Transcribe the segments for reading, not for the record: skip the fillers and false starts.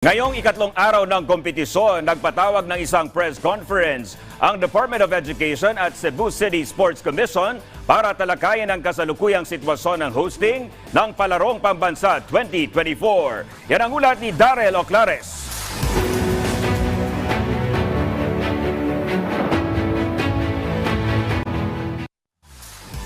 Ngayong ikatlong araw ng kompetisyon, nagpatawag ng isang press conference ang Department of Education at Cebu City Sports Commission para talakayin ang kasalukuyang sitwasyon ng hosting ng Palarong Pambansa 2024. Yan ang ulat ni Darrell Oclares.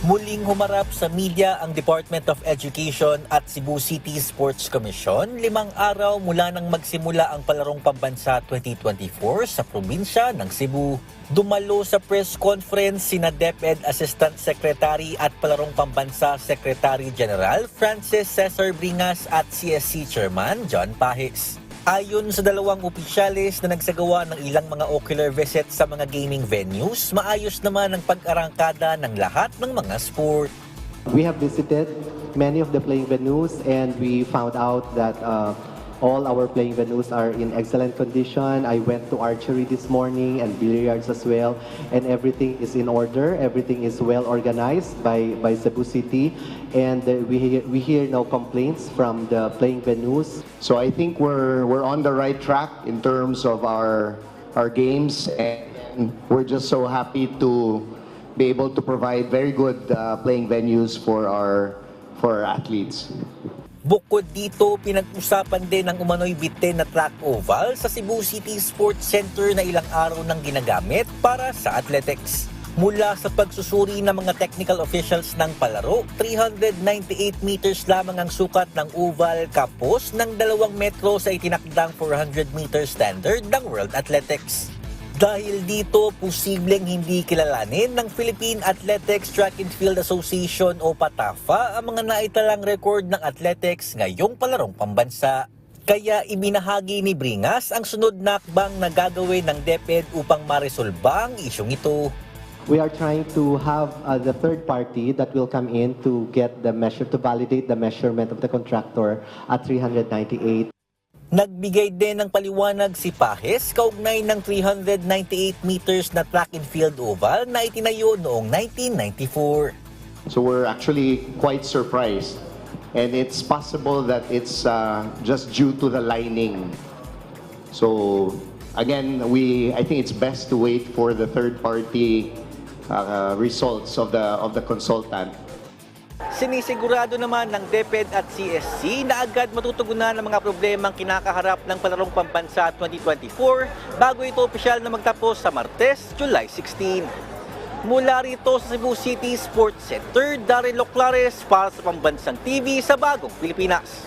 Muling humarap sa media ang Department of Education at Cebu City Sports Commission 5 araw mula nang magsimula ang Palarong Pambansa 2024 sa probinsya ng Cebu. Dumalo sa press conference sina DepEd Assistant Secretary at Palarong Pambansa Secretary General Francis Cesar Bringas at CSC Chairman John Pahis. Ayon sa dalawang opisyalis na nagsagawa ng ilang mga ocular visits sa mga gaming venues, maayos naman ang pag-arangkada ng lahat ng mga sport. We have visited many of the playing venues and we found out that all our playing venues are in excellent condition. I went to archery this morning and billiards as well, and everything is in order. Everything is well organized by Cebu City, and we hear no complaints from the playing venues. So I think we're on the right track in terms of our games, and we're just so happy to be able to provide very good playing venues for our athletes. Bukod dito, pinag-usapan din ang umano'y bitin na track oval sa Cebu City Sports Center na ilang araw nang ginagamit para sa athletics. Mula sa pagsusuri ng mga technical officials ng palaro, 398 meters lamang ang sukat ng oval kapos ng 2 metro sa itinakdang 400 meter standard ng World Athletics. Dahil dito, posibleng hindi kilalanin ng Philippine Athletics Track and Field Association o PATAFA ang mga naitalang record ng athletics ngayong Palarong Pambansa. Kaya ibinahagi ni Bringas ang sunod na hakbang na gagawin ng DepEd upang maresolba ang isyong ito. We are trying to have the third party that will come in to get the measure, to validate the measurement of the contractor at 398. Nagbigay din ng paliwanag si Pahis kaugnay ng 398 meters na track and field oval na itinayo noong 1994. So we're actually quite surprised, and it's possible that it's just due to the lining. So again, I think it's best to wait for the third-party results of the consultant. Sinisigurado naman ng DepEd at CSC na agad matutugunan ang mga problemang kinakaharap ng Palarong Pambansa 2024 bago ito opisyal na magtapos sa Martes, July 16. Mula rito sa Cebu City Sports Center, Darrell Oclares para sa Pambansang TV sa Bagong Pilipinas.